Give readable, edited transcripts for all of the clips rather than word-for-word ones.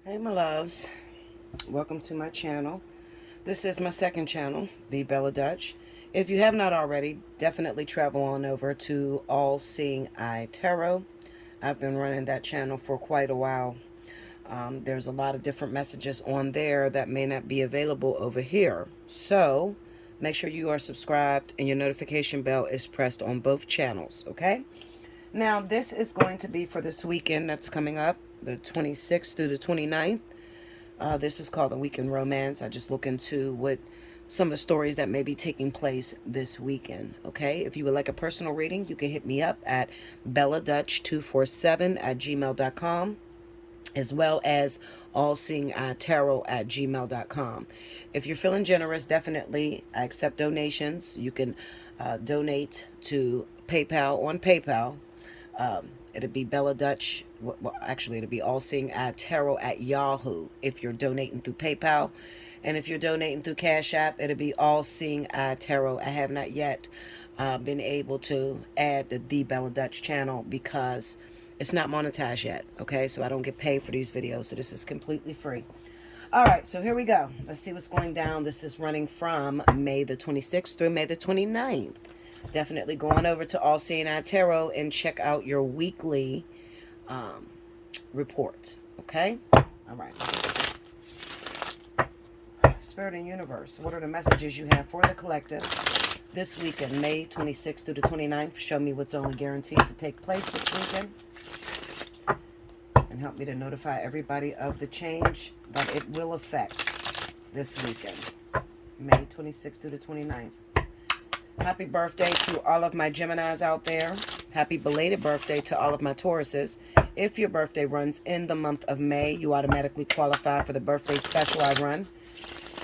Hey my loves, welcome to my channel. This is my second channel, the Bella Dutch. If you have not already, definitely travel on over to Allseeingeyetarot. I've been running that channel for quite a while. There's a lot of different messages on there that may not be available over here. So make sure you are subscribed and your notification bell is pressed on both channels, okay? Now, this is going to be for this weekend that's coming up, the 26th through the 29th. This is called the Weekend Romance. I just look into what some of the stories that may be taking place this weekend. Okay, if you would like a personal reading, you can hit me up at belladutch247@gmail.com, as well as allseeingeyetarot@gmail.com. If you're feeling generous, definitely I accept donations. You can donate to PayPal on PayPal. It'll be Bella Dutch. Well, actually, it'll be Allseeingeyetarot at Yahoo if you're donating through PayPal. And if you're donating through Cash App, it'll be Allseeingeyetarot. I have not yet been able to add the Bella Dutch channel because it's not monetized yet. Okay, so I don't get paid for these videos. So this is completely free. All right, so here we go. Let's see what's going down. This is running from May the 26th through May the 29th. Definitely go on over to Allseeingeyetarot and check out your weekly report. Okay? All right. Spirit and Universe, what are the messages you have for the collective this weekend, May 26th through the 29th? Show me what's only guaranteed to take place this weekend. And help me to notify everybody of the change that it will affect this weekend, May 26th through the 29th. Happy birthday to all of my Geminis out there. Happy belated birthday to all of my Tauruses. If your birthday runs in the month of May, you automatically qualify for the birthday special I run.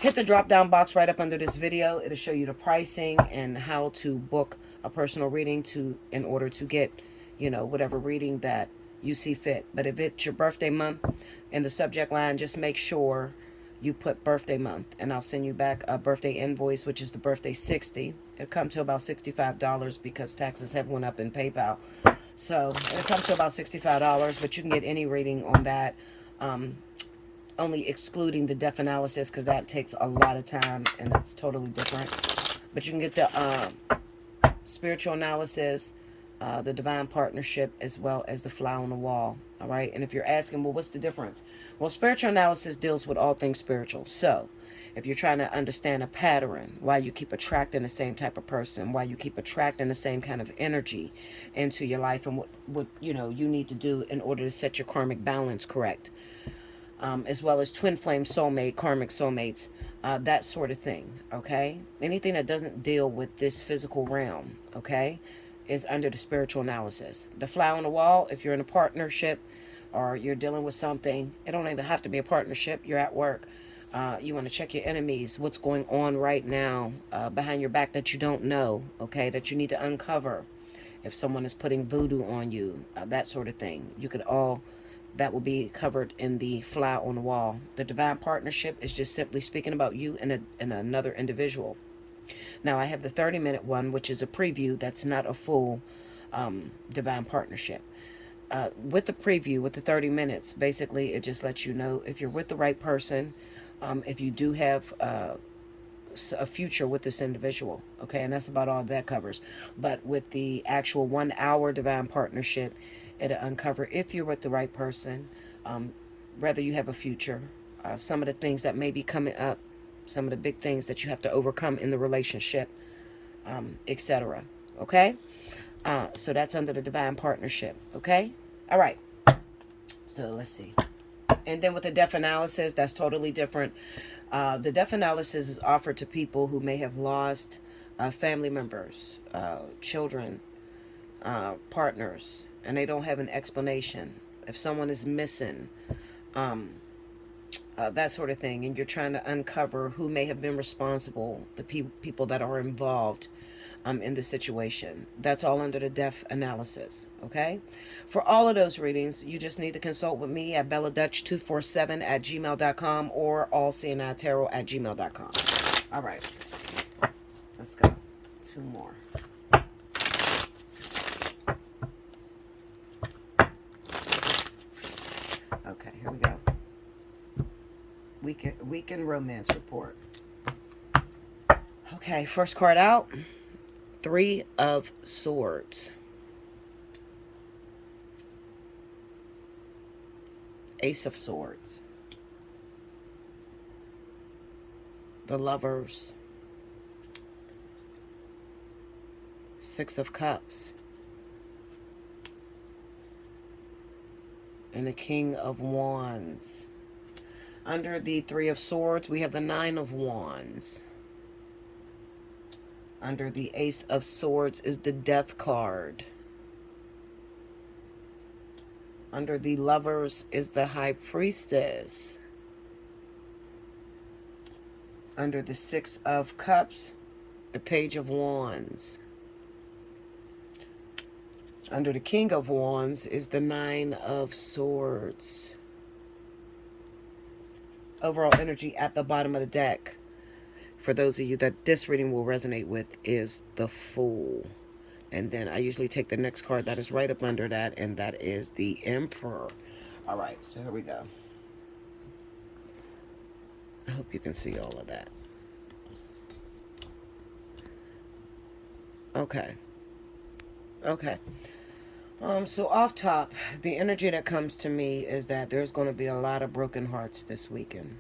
Hit the drop down box right up under this video. It'll show you the pricing and how to book a personal reading in order to get, whatever reading that you see fit. But if it's your birthday month, in the subject line, just make sure you put birthday month, and I'll send you back a birthday invoice, which is the birthday 60. It'll come to about $65 because taxes have went up in PayPal. So it'll come to about $65, but you can get any reading on that, only excluding the death analysis because that takes a lot of time and it's totally different. But you can get the spiritual analysis, the divine partnership, as well as the fly on the wall. All right. And if you're asking, well, what's the difference? Well, spiritual analysis deals with all things spiritual. So if you're trying to understand a pattern, why you keep attracting the same type of person, why you keep attracting the same kind of energy into your life, and what you need to do in order to set your karmic balance correct, as well as twin flame soulmate, karmic soulmates, that sort of thing. Okay. Anything that doesn't deal with this physical realm, okay, is under the spiritual analysis. The fly on the wall, if you're in a partnership or you're dealing with something, it don't even have to be a partnership. You're at work. You want to check your enemies, what's going on right now behind your back that you don't know, okay, that you need to uncover. If someone is putting voodoo on you, that sort of thing. That will be covered in the fly on the wall. The divine partnership is just simply speaking about you and another individual. Now, I have the 30-minute one, which is a preview. That's not a full divine partnership. With the preview, with the 30 minutes, basically, it just lets you know if you're with the right person, if you do have a future with this individual. Okay, and that's about all that covers. But with the actual 1 hour divine partnership, it'll uncover if you're with the right person, whether you have a future, some of the things that may be coming up, some of the big things that you have to overcome in the relationship, etc. Okay? So that's under the divine partnership. Okay? All right. So let's see. And then with the death analysis, that's totally different. The death analysis is offered to people who may have lost family members, children, partners, and they don't have an explanation. If someone is missing, that sort of thing, and you're trying to uncover who may have been responsible, the people that are involved in the situation. That's all under the death analysis, okay? For all of those readings, you just need to consult with me at belladutch247@gmail.com or allseeingeyetarot@gmail.com. All right, let's go. 2 more. Okay, here we go. Weekend romance report. Okay, first card out. 3 of Swords. Ace of Swords. The Lovers. 6 of Cups. And the King of Wands. Under the 3 of Swords, we have the 9 of Wands. Under the Ace of Swords is the Death card. Under the Lovers is the High Priestess. Under the 6 of Cups, the Page of Wands. Under the King of Wands is the 9 of Swords. Overall energy at the bottom of the deck, for those of you that this reading will resonate with, is the Fool. And then I usually take the next card that is right up under that, and that is the Emperor. All right, so here we go. I hope you can see all of that. Okay. So off top, the energy that comes to me is that there's going to be a lot of broken hearts this weekend.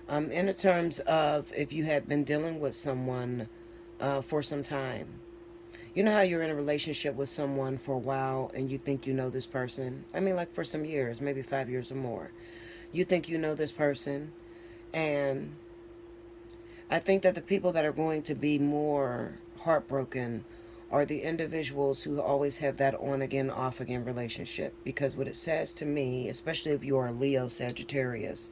In terms of if you have been dealing with someone for some time. You know how you're in a relationship with someone for a while and you think you know this person? I mean, like for some years, maybe 5 years or more. You think you know this person, and I think that the people that are going to be more heartbroken are the individuals who always have that on again, off again relationship. Because what it says to me, especially if you are a Leo, Sagittarius,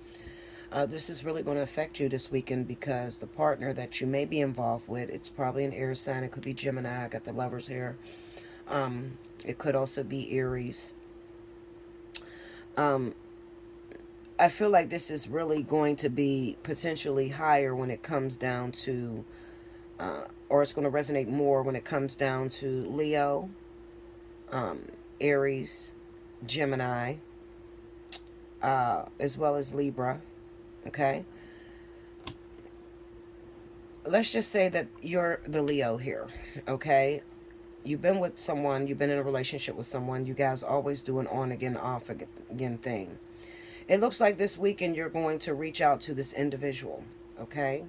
this is really going to affect you this weekend, because the partner that you may be involved with, it's probably an air sign. It could be Gemini. I got the Lovers here. It could also be Aries. I feel like this is really going to be potentially higher when it comes down to, or it's going to resonate more when it comes down to Leo, Aries, Gemini, as well as Libra. Okay. Let's just say that you're the Leo here. Okay. You've been with someone, you've been in a relationship with someone, you guys always do an on again, off again thing. It looks like this weekend you're going to reach out to this individual, okay?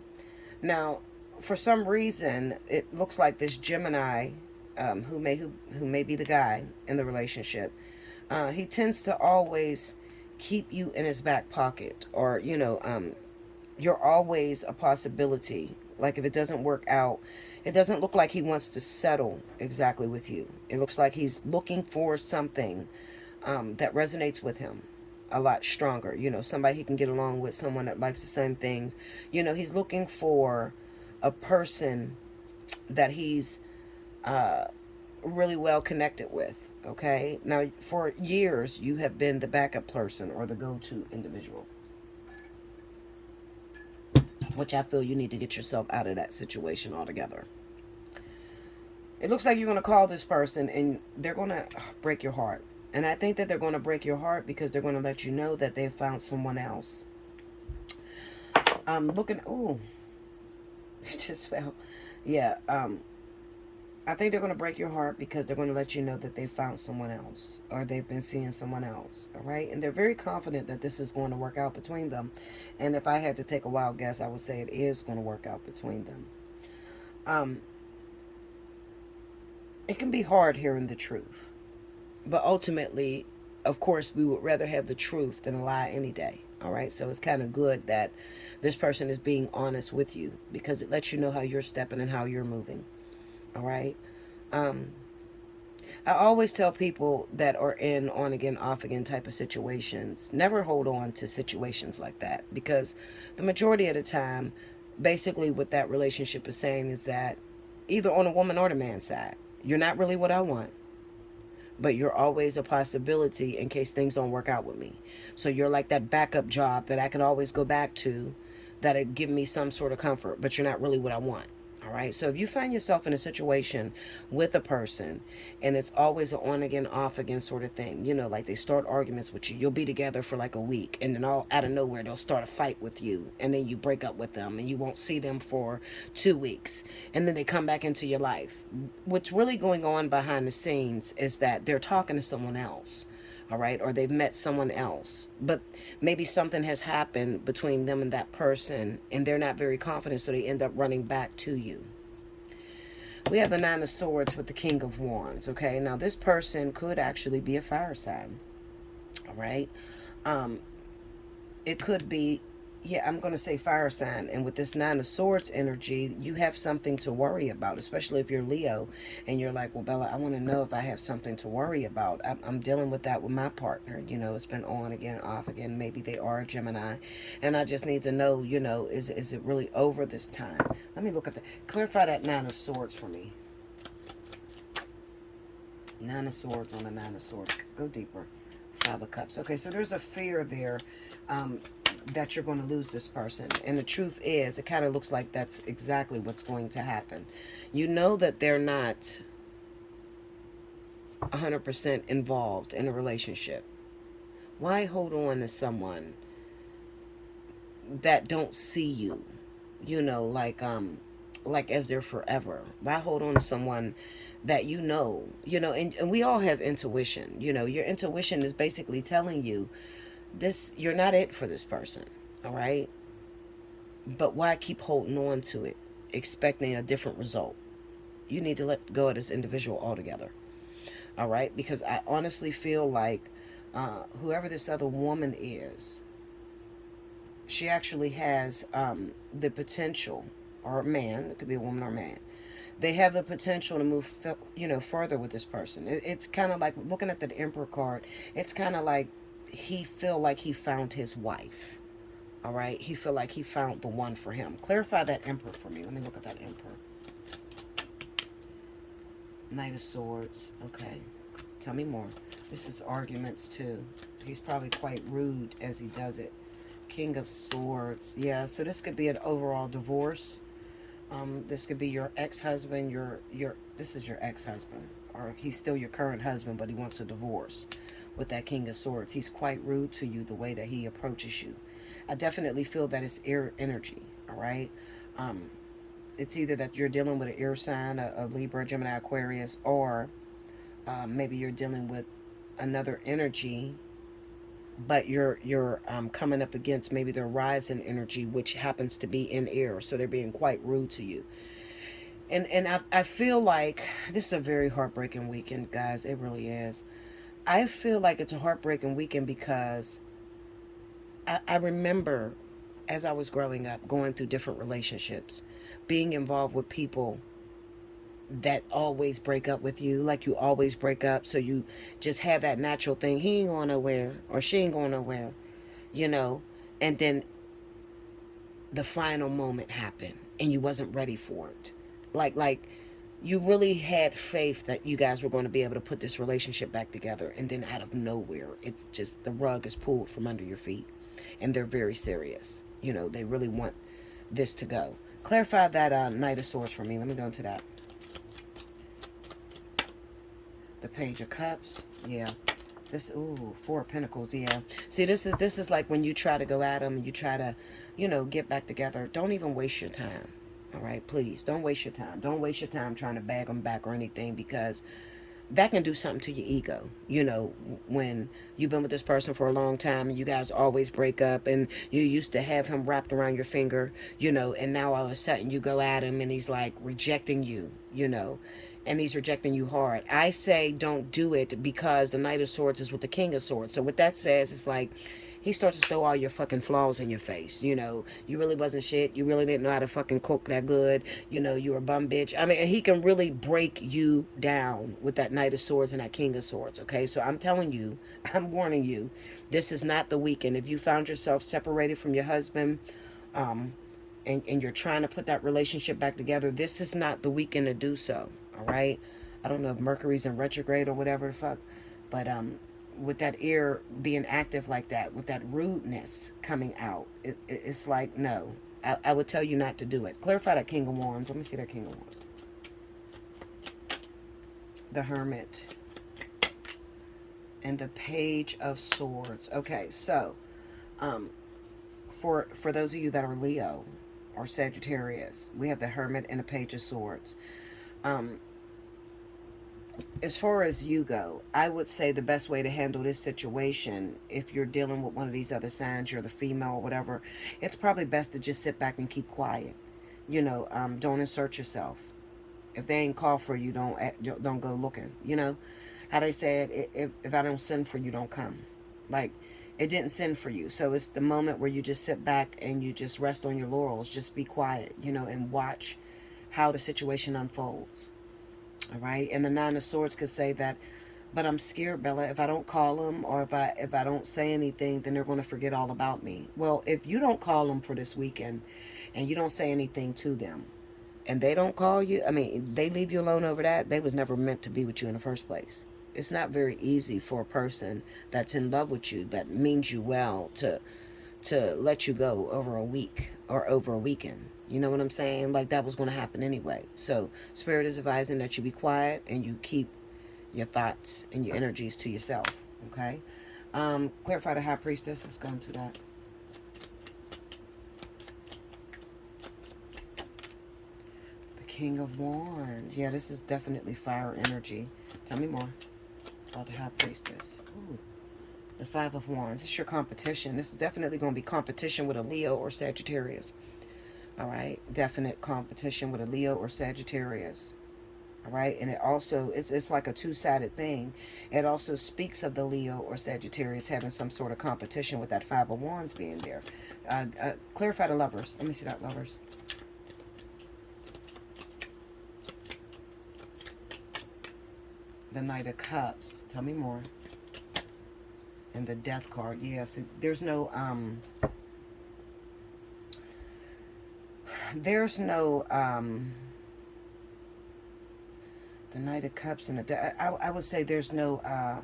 Now, for some reason, it looks like this Gemini, who may be the guy in the relationship, he tends to always keep you in his back pocket, or, you know, you're always a possibility. Like if it doesn't work out, it doesn't look like he wants to settle exactly with you. It looks like he's looking for something that resonates with him a lot stronger. You know, somebody he can get along with, someone that likes the same things. You know, he's looking for a person that he's really well connected with. Okay. Now, for years, you have been the backup person or the go-to individual, which I feel you need to get yourself out of that situation altogether. It looks like you're going to call this person and they're going to break your heart. And I think that they're going to break your heart because they're going to let you know that they've found someone else. Ooh, it just fell. Yeah, I think they're going to break your heart because they're going to let you know that they found someone else, or they've been seeing someone else, all right? And they're very confident that this is going to work out between them. And if I had to take a wild guess, I would say it is going to work out between them. It can be hard hearing the truth. But ultimately, of course, we would rather have the truth than a lie any day, all right? So it's kind of good that this person is being honest with you, because it lets you know how you're stepping and how you're moving. All right. I always tell people that are in on again, off again type of situations, never hold on to situations like that, because the majority of the time, basically what that relationship is saying is that either on a woman or the man's side, you're not really what I want, but you're always a possibility in case things don't work out with me. So you're like that backup job that I can always go back to, that'll give me some sort of comfort, but you're not really what I want. All right. So if you find yourself in a situation with a person and it's always an on again, off again sort of thing, you know, like they start arguments with you, you'll be together for like a week and then all out of nowhere they'll start a fight with you and then you break up with them and you won't see them for 2 weeks and then they come back into your life. What's really going on behind the scenes is that they're talking to someone else. All right, or they've met someone else, but maybe something has happened between them and that person and they're not very confident, so they end up running back to you. We have the Nine of Swords with the King of Wands. Okay, now this person could actually be a fire sign. All right, um it could be, yeah, I'm going to say fire sign. And with this Nine of Swords energy, you have something to worry about, especially if you're Leo and you're like, well, Bella, I want to know if I have something to worry about. I'm dealing with that with my partner. You know, it's been on again, off again. Maybe they are a Gemini. And I just need to know, you know, is it really over this time? Let me look at that. Clarify that Nine of Swords for me. Nine of Swords on the Nine of Swords. Go deeper. Five of Cups. Okay, so there's a fear there that you're going to lose this person. And the truth is, it kind of looks like that's exactly what's going to happen. You know that they're not 100% involved in a relationship. Why hold on to someone that don't see you, you know, like as they're forever? Why hold on to someone that you know, and we all have intuition. You know, your intuition is basically telling you this, you're not it for this person. All right, but why keep holding on to it expecting a different result? You need to let go of this individual altogether. All right, because I honestly feel like whoever this other woman is, she actually has the potential, or a man, it could be a woman or a man, they have the potential to move, further with this person. It's kind of like looking at the Emperor card. It's kind of like he feel like he found his wife. All right, he feel like he found the one for him. Clarify that Emperor for me. Let me look at that Emperor. Knight of Swords. Okay, tell me more. This is arguments too. He's probably quite rude as he does it. King of Swords. Yeah, so this could be an overall divorce. This could be your ex-husband, this is your ex-husband, or he's still your current husband, but he wants a divorce. With that King of Swords, he's quite rude to you the way that he approaches you. I definitely feel that it's air energy. All right, it's either that you're dealing with an air sign, a Libra, Gemini, Aquarius, or maybe you're dealing with another energy, but you're coming up against maybe their rising energy, which happens to be in air, so they're being quite rude to you. And I feel like this is a very heartbreaking weekend, guys. It really is. I feel like it's a heartbreaking weekend because I remember as I was growing up, going through different relationships, being involved with people that always break up with you, like you always break up, so you just have that natural thing, he ain't going nowhere or she ain't going nowhere, you know, and then the final moment happened and you wasn't ready for it. Like you really had faith that you guys were going to be able to put this relationship back together, and then out of nowhere, it's just the rug is pulled from under your feet, and they're very serious. You know, they really want this to go. Clarify that Knight of Swords for me. Let me go into that. The Page of Cups. Yeah. This, ooh, Four of Pentacles. Yeah. See, this is like when you try to go at them and you try to, get back together. Don't even waste your time. All right, please don't waste your time. Don't waste your time trying to bag them back or anything, because that can do something to your ego. You know, when you've been with this person for a long time and you guys always break up and you used to have him wrapped around your finger, and now all of a sudden you go at him and he's like rejecting you, and he's rejecting you hard. I say don't do it, because the Knight of Swords is with the King of Swords. So what that says is like, he starts to throw all your fucking flaws in your face. You really wasn't shit. You really didn't know how to fucking cook that good. You were a bum bitch. I mean, he can really break you down with that Knight of Swords and that King of Swords, okay? So I'm telling you, I'm warning you, this is not the weekend. If you found yourself separated from your husband, and you're trying to put that relationship back together, this is not the weekend to do so, all right? I don't know if Mercury's in retrograde or whatever the fuck, but with that ear being active like that, with that rudeness coming out, it's like, no, I would tell you not to do it. Clarify that King of Wands. Let me see that King of Wands. The Hermit. And the Page of Swords. Okay, so for those of you that are Leo or Sagittarius, we have the Hermit and the Page of Swords. As far as you go, I would say the best way to handle this situation, if you're dealing with one of these other signs, you're the female or whatever, it's probably best to just sit back and keep quiet. You know, don't insert yourself. If they ain't call for you, don't go looking. You know how they said, if I don't send for you, don't come. Like, it didn't send for you. So it's the moment where you just sit back and you just rest on your laurels. Just be quiet, you know, and watch how the situation unfolds. All right. And the Nine of Swords could say that, but I'm scared, Bella. If I don't call them, or if I don't say anything, then they're going to forget all about me. Well, if you don't call them for this weekend and you don't say anything to them and they don't call you, I mean, they leave you alone over that, they was never meant to be with you in the first place. It's not very easy for a person that's in love with you, that means you well, to let you go over a week or over a weekend. You know what I'm saying? Like, that was going to happen anyway. So Spirit is advising that you be quiet and you keep your thoughts and your energies to yourself. Okay. Clarify the High Priestess. Let's go into that. The King of Wands. Yeah, this is definitely fire energy. Tell me more about the High Priestess. Ooh. The Five of Wands. It's your competition. This is definitely going to be competition with a Leo or Sagittarius. All right. Definite competition with a Leo or Sagittarius. All right. And it also, it's like a two-sided thing. It also speaks of the Leo or Sagittarius having some sort of competition with that Five of Wands being there. Clarify the Lovers. Let me see that, Lovers. The Knight of Cups. Tell me more. And the Death card. Yes, there's no the Knight of Cups and the I would say there's no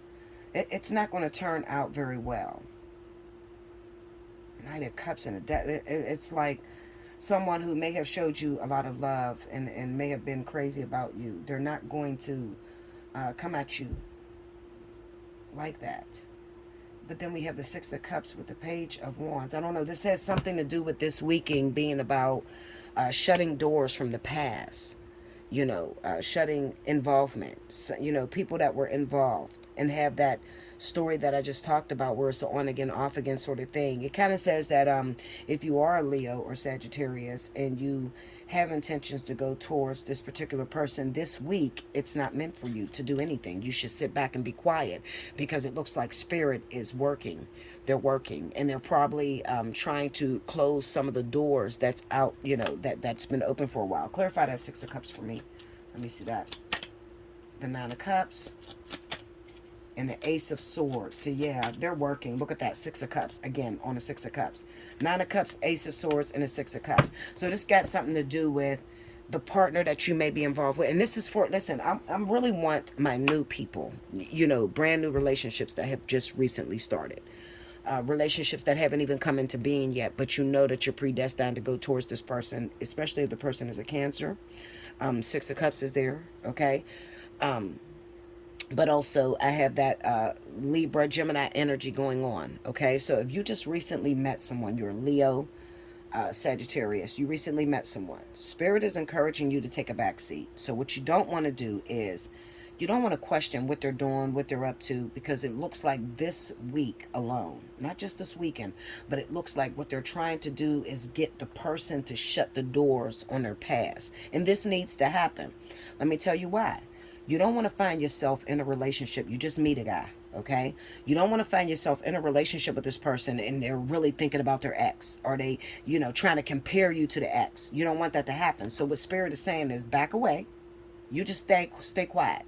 it's not going to turn out very well. Knight of Cups and the Death. It's like someone who may have showed you a lot of love and may have been crazy about you. They're not going to come at you like that. But then we have the Six of Cups with the Page of Wands. I don't know. This has something to do with this weekend being about shutting doors from the past. You know, shutting involvement. So, you know, people that were involved and have that story that I just talked about where it's an on again, off again sort of thing. It kind of says that if you are a Leo or Sagittarius and you have intentions to go towards this particular person this week, it's not meant for you to do anything. You should sit back and be quiet because it looks like Spirit is working. They're working and they're probably trying to close some of the doors that's out, you know, that's been open for a while. Clarify that Six of Cups for me. Let me see that. The Nine of Cups and the Ace of Swords. See, yeah, they're working. Look at that. Six of Cups. Again, on the Six of Cups. Nine of Cups, Ace of Swords, and the Six of Cups. So this got something to do with the partner that you may be involved with. And this is for, listen, I really want my new people, you know, brand new relationships that have just recently started. Relationships that haven't even come into being yet, but you know that you're predestined to go towards this person, especially if the person is a Cancer. Six of Cups is there, okay? But also I have that Libra, Gemini energy going on, okay? So if you just recently met someone, you're a Leo, Sagittarius, you recently met someone, Spirit is encouraging you to take a back seat. So what you don't want to do is you don't want to question what they're doing, what they're up to, because it looks like this week alone, not just this weekend, but it looks like what they're trying to do is get the person to shut the doors on their past. And this needs to happen. Let me tell you why. You don't want to find yourself in a relationship. You just meet a guy, okay? You don't want to find yourself in a relationship with this person and they're really thinking about their ex, or they, you know, trying to compare you to the ex. You don't want that to happen. So what Spirit is saying is back away. You just stay quiet.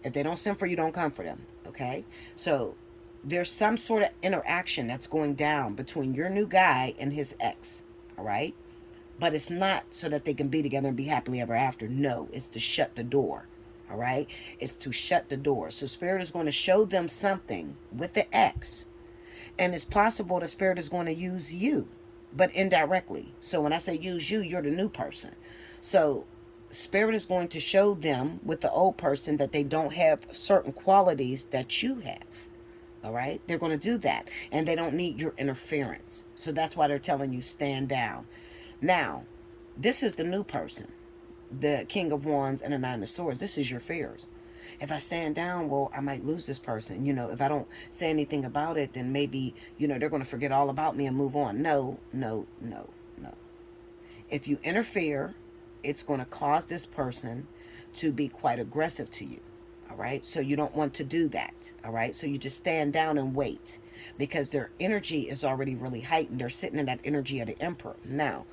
If they don't send for you, don't come for them, okay? So there's some sort of interaction that's going down between your new guy and his ex, all right? But it's not so that they can be together and be happily ever after. No, it's to shut the door, all right? It's to shut the door. So Spirit is going to show them something with the ex, and it's possible the Spirit is going to use you but indirectly. So when I say use you, you're the new person. So Spirit is going to show them with the old person that they don't have certain qualities that you have. All right? They're going to do that. And they don't need your interference. So that's why they're telling you stand down. Now, this is the new person. The King of Wands and the Nine of Swords. This is your fears. If I stand down, well, I might lose this person. You know, if I don't say anything about it, then maybe, you know, they're going to forget all about me and move on. No, no, no, no. If you interfere, it's going to cause this person to be quite aggressive to you. All right. So you don't want to do that. All right. So you just stand down and wait because their energy is already really heightened. They're sitting in that energy of the Emperor. Now,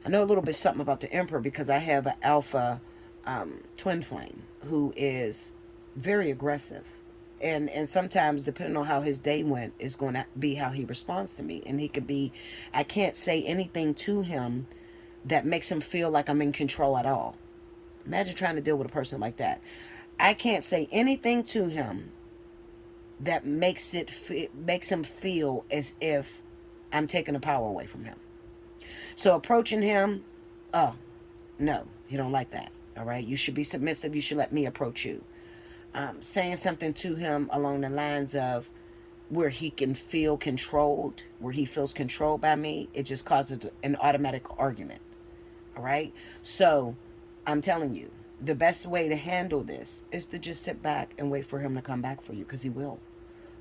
I know a little bit something about the Emperor because I have an alpha twin flame who is very aggressive. And sometimes, depending on how his day went, is going to be how he responds to me. And he could be, I can't say anything to him that makes him feel like I'm in control at all. Imagine trying to deal with a person like that. I can't say anything to him that makes him feel as if I'm taking the power away from him. So approaching him, oh, no, he don't like that. All right, you should be submissive. You should let me approach you. Saying something to him along the lines of where he can feel controlled, where he feels controlled by me, it just causes an automatic argument. All right, so I'm telling you, the best way to handle this is to just sit back and wait for him to come back for you, because he will.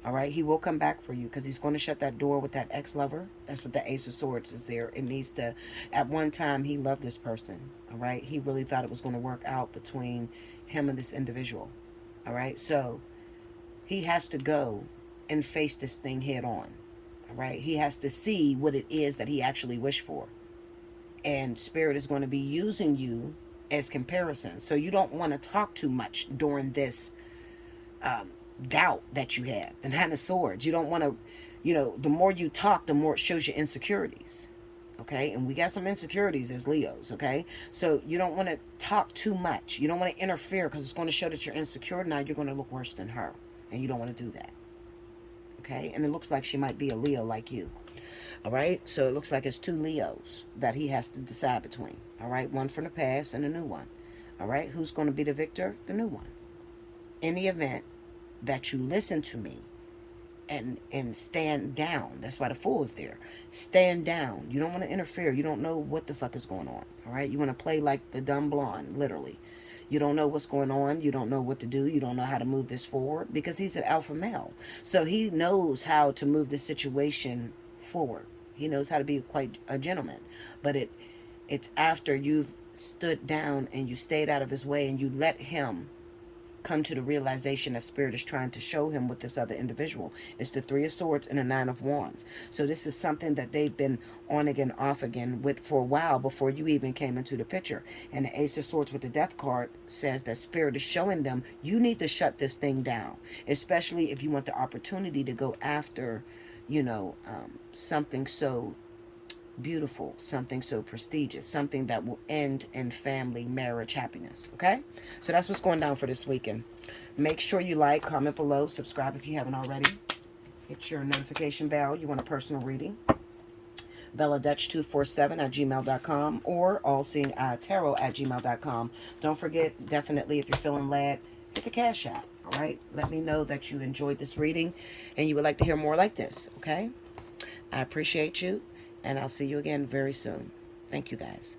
All right, he will come back for you because he's going to shut that door with that ex-lover. That's what the Ace of Swords is there. It needs to, at one time, he loved this person. All right, he really thought it was going to work out between him and this individual. All right, so he has to go and face this thing head on. All right, he has to see what it is that he actually wished for. And Spirit is going to be using you as comparison. So you don't want to talk too much during this doubt that you have. The Nine of Swords. You don't want to, you know, the more you talk, the more it shows your insecurities. Okay, and we got some insecurities as Leos. Okay, so you don't want to talk too much. You don't want to interfere because it's going to show that you're insecure. Now you're going to look worse than her, and you don't want to do that. Okay, and it looks like she might be a Leo like you. All right, so it looks like it's two Leos that he has to decide between. All right, one from the past and a new one. All right, who's going to be the victor? The new one. In the event that you listen to me and stand down. That's why the Fool is there. Stand down. You don't want to interfere. You don't know what the fuck is going on. All right? You want to play like the dumb blonde, literally. You don't know what's going on. You don't know what to do. You don't know how to move this forward because he's an alpha male. So he knows how to move the situation forward. He knows how to be quite a gentleman. But it's after you've stood down and you stayed out of his way and you let him come to the realization that Spirit is trying to show him with this other individual. It's the Three of Swords and the Nine of Wands. So this is something that they've been on again, off again with for a while before you even came into the picture. And the Ace of Swords with the Death card says that Spirit is showing them you need to shut this thing down, especially if you want the opportunity to go after, you know, something so beautiful, something so prestigious, something that will end in family, marriage, happiness. Okay, so that's what's going down for this weekend. Make sure you like, comment below, subscribe if you haven't already, hit your notification bell. You want a personal reading, belladutch247@gmail.com or allseeingeyetarot@gmail.com. Don't forget, definitely, if you're feeling led, hit the Cash App. All right, let me know that you enjoyed this reading and you would like to hear more like this. Okay, I appreciate you. And I'll see you again very soon. Thank you, guys.